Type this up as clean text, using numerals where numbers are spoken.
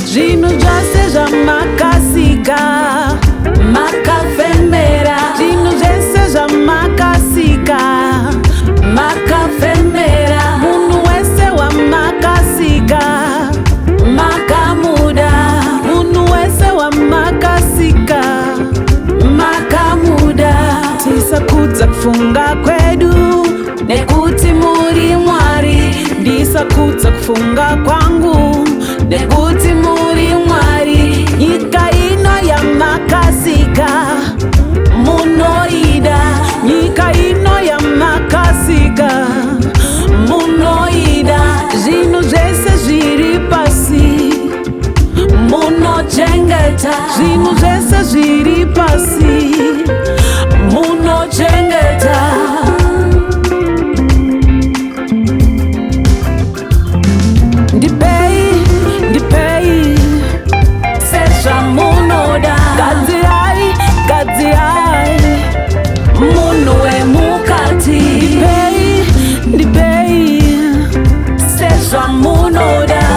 Zvinhu zvose zvamakasika makafembera, zvinhu zvese zvamakasika makafembera, munhu wese wamakasika makamuda, munhu wese wamakasika makamuda. Tisakudza kufunga kwedu nekuti muri Mwari, ndisakudza kufunga kwangu nekuti muri Mwari. Nyika ino yamakasika munoida, nyika ino yamakasika munoida. Zvinhu zvese zviri pasi munochengeta, zvinhu zvese zviri pasi munochengeta. Ndipei sezvamunoda, gadzirai gadzirai munhu wemukati. Ndipei sezvamunoda.